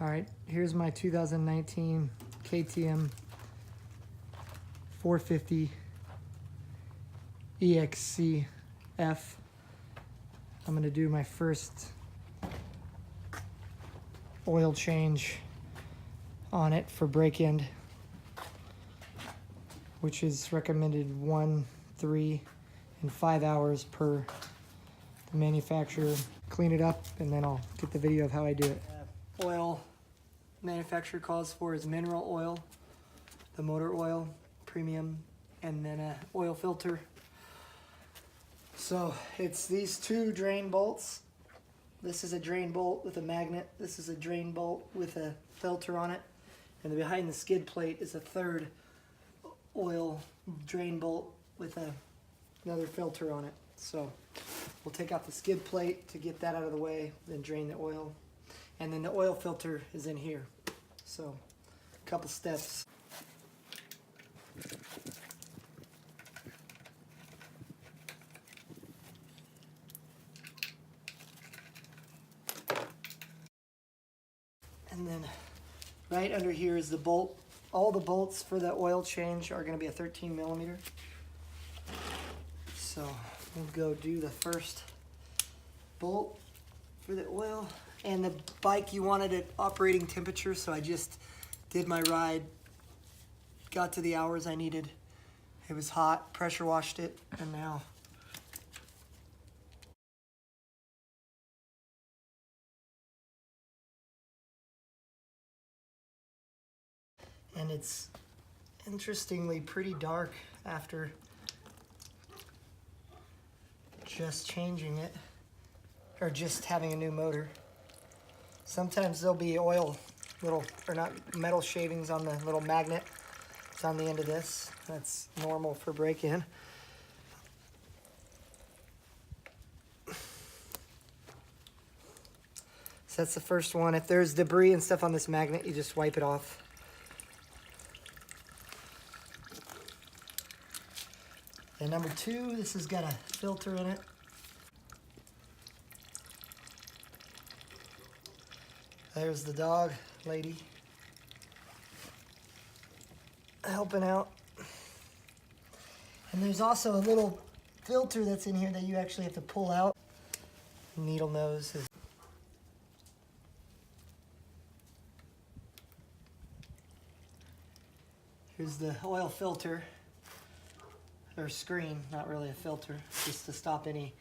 All right, here's my 2019 KTM 450 Exc-f. I'm gonna do my first oil change on it for brake end, which is recommended 1, 3, and 5 hours per the manufacturer. Clean it up and then I'll get the video of how I do it. Oil manufacturer calls for is mineral oil, the motor oil, premium, and then a oil filter. So it's these two drain bolts. This is a drain bolt with a magnet. This is a drain bolt with a filter on it. And behind the skid plate is a third oil drain bolt with another filter on it. So we'll take out the skid plate to get that out of the way, then drain the oil. And then the oil filter is in here. So a couple steps. And then right under here is the bolt. All the bolts for the oil change are going to be a 13 millimeter. So we'll go do the first bolt for the oil. And the bike, you wanted at operating temperature, so I just did my ride, got to the hours I needed. It was hot, pressure washed it, and now and it's interestingly pretty dark after just changing it, or just having a new motor. Sometimes there'll be oil, metal shavings on the little magnet. It's on the end of this. That's normal for break-in. So that's the first one. If there's debris and stuff on this magnet, you just wipe it off. And number two, this has got a filter in it. There's the dog lady helping out. And there's also a little filter that's in here that you actually have to pull out. Needle nose is. Here's the oil filter, or screen, not really a filter, just to stop any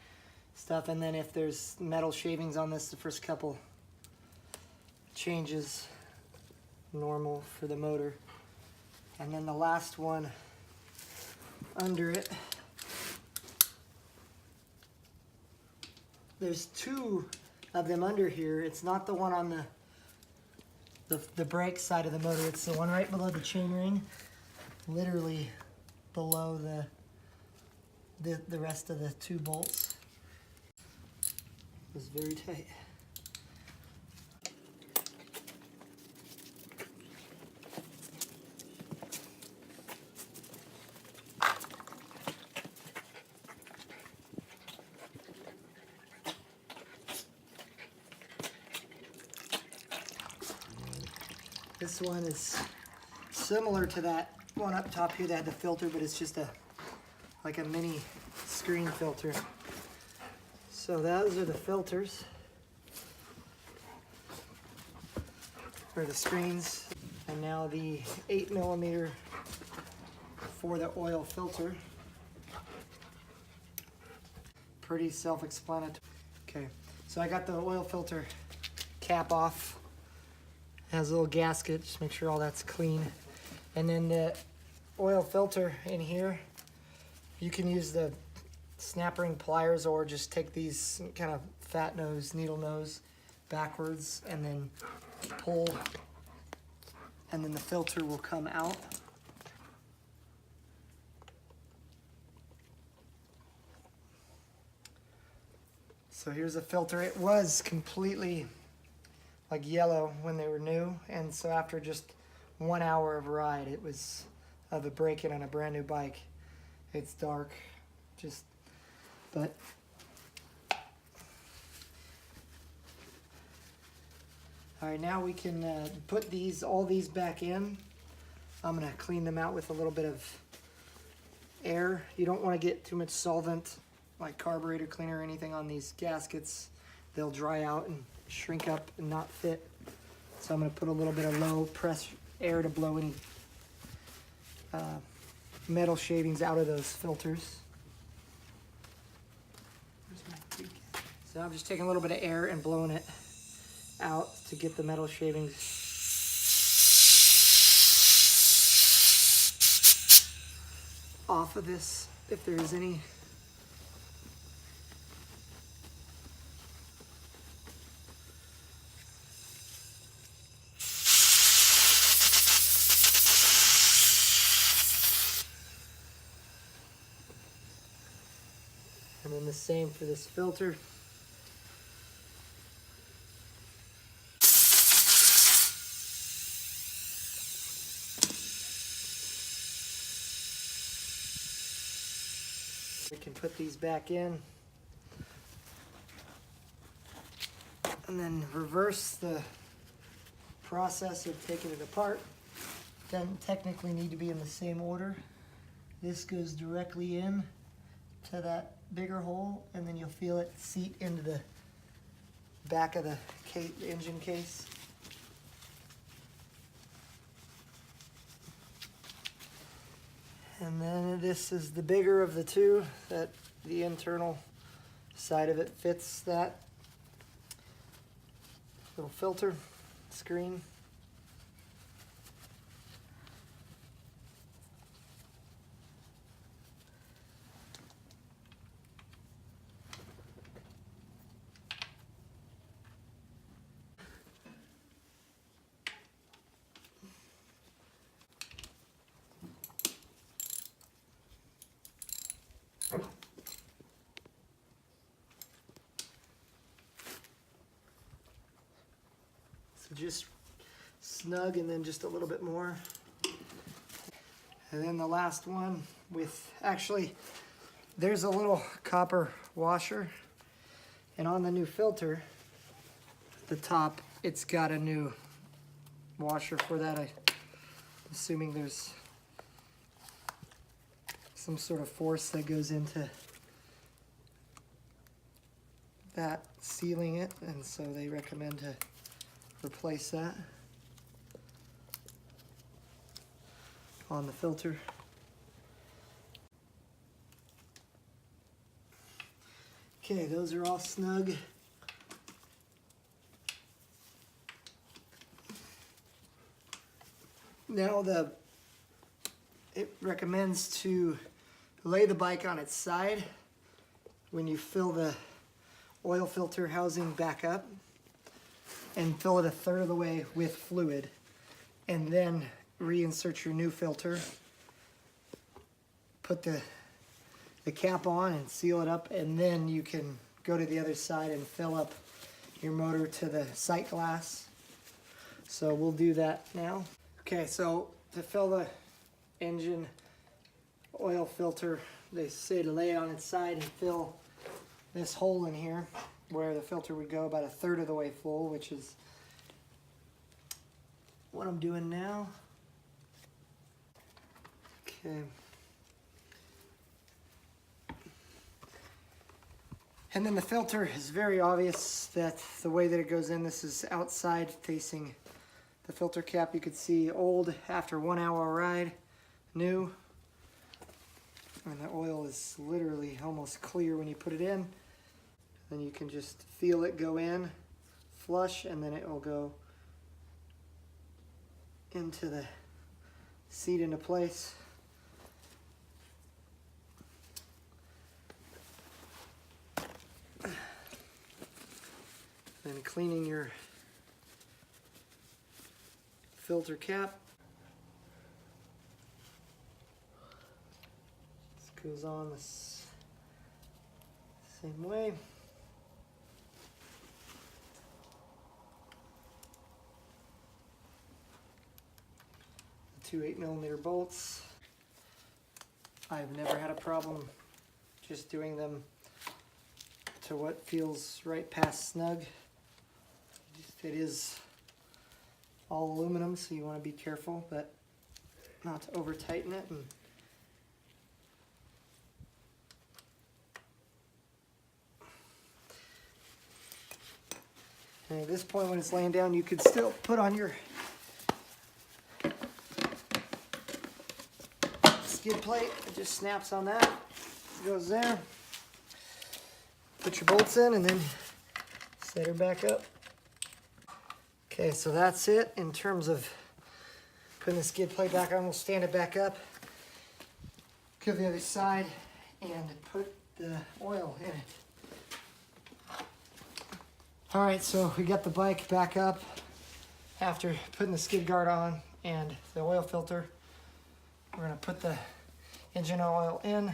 stuff. And then if there's metal shavings on this, the first couple changes, normal for the motor. And then the last one under it, there's two of them under here. It's not the one on the brake side of the motor. It's the one right below the chainring, literally below the rest of the two bolts. It's very tight. This one is similar to that one up top here that had the filter, but it's just like a mini screen filter. So those are the filters, or the screens. And now the 8 millimeter for the oil filter. Pretty self-explanatory. Okay, so I got the oil filter cap off. It has a little gasket, just make sure all that's clean. And then the oil filter in here, you can use the snap ring pliers or just take these kind of fat nose, needle nose backwards and then pull, and then the filter will come out. So here's a filter. It was completely like yellow when they were new, and so after just 1 hour of ride, it was of a break-in on a brand new bike. It's dark, but All right, now we can put all these back in. I'm gonna clean them out with a little bit of air. You don't want to get too much solvent like carburetor cleaner or anything on these gaskets. They'll dry out and shrink up and not fit. So I'm gonna put a little bit of low press air to blow any metal shavings out of those filters. So I'm just taking a little bit of air and blowing it out to get the metal shavings off of this, if there is any. And then the same for this filter. We can put these back in and then reverse the process of taking it apart. Doesn't technically need to be in the same order. This goes directly in to that bigger hole, and then you'll feel it seat into the back of the engine case. And then this is the bigger of the two, that the internal side of it fits that little filter screen. So just snug and then just a little bit more. And then the last one with, actually, there's a little copper washer, and on the new filter, at the top, it's got a new washer for that. I'm assuming there's some sort of force that goes into that sealing it, and so they recommend to replace that on the filter. Okay, those are all snug. Now it recommends to lay the bike on its side when you fill the oil filter housing back up, and fill it a third of the way with fluid, and then reinsert your new filter, put the cap on and seal it up, and then you can go to the other side and fill up your motor to the sight glass. So we'll do that now. Okay, so to fill the engine oil filter, they say to lay it on its side and fill this hole in here where the filter would go about a third of the way full, which is what I'm doing now. Okay. And then the filter is very obvious that the way that it goes in, this is outside facing the filter cap. You could see old after 1 hour ride, new. And the oil is literally almost clear when you put it in. Then you can just feel it go in flush, and then it will go into the seat into place. Then cleaning your filter cap. This goes on the same way. The two 8mm bolts. I've never had a problem just doing them to what feels right past snug. It is all aluminum, so you want to be careful, but not to over tighten it. And at this point, when it's laying down, you could still put on your skid plate. It just snaps on that. It goes there. Put your bolts in and then set her back up. Okay, so that's it in terms of putting the skid plate back on. We'll stand it back up, go to the other side, and put the oil in it. All right, so we got the bike back up after putting the skid guard on and the oil filter. We're gonna put the engine oil in,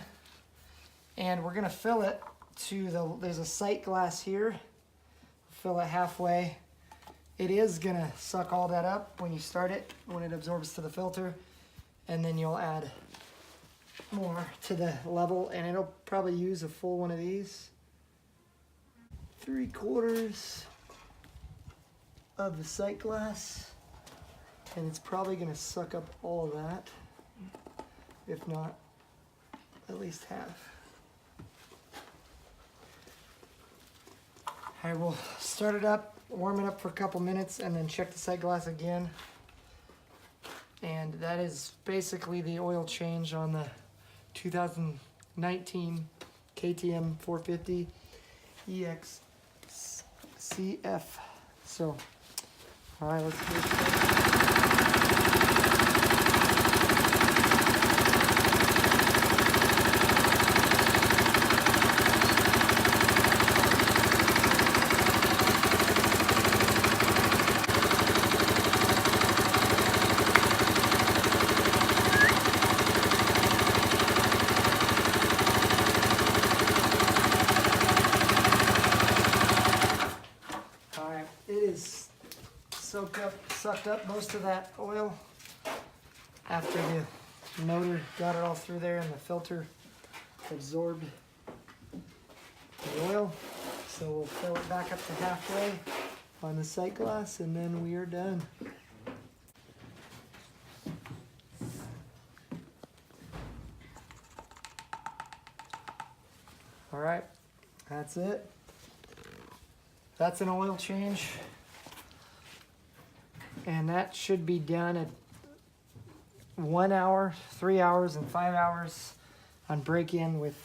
and we're gonna fill it to there's a sight glass here. Fill it halfway. It is gonna suck all that up when you start it, when it absorbs to the filter, and then you'll add more to the level, and it'll probably use a full one of these. 3/4 of the sight glass, and it's probably gonna suck up all of that, if not at least half. All right, we'll start it up, warm it up for a couple minutes, and then check the sight glass again. And that is basically the oil change on the 2019 KTM 450 Exc-f. So, all right, let's get started. Sucked up most of that oil after the motor got it all through there and the filter absorbed the oil. So we'll fill it back up to halfway on the sight glass, and then we are done. All right, that's it. That's an oil change. And that should be done at 1 hour, 3 hours, and 5 hours on break-in. With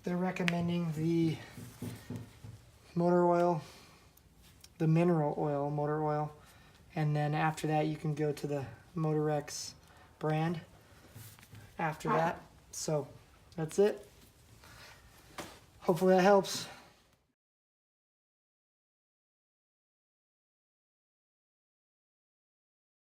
they're recommending the motor oil, the mineral oil, motor oil, and then after that you can go to the Motorex brand after that. So that's it. Hopefully that helps.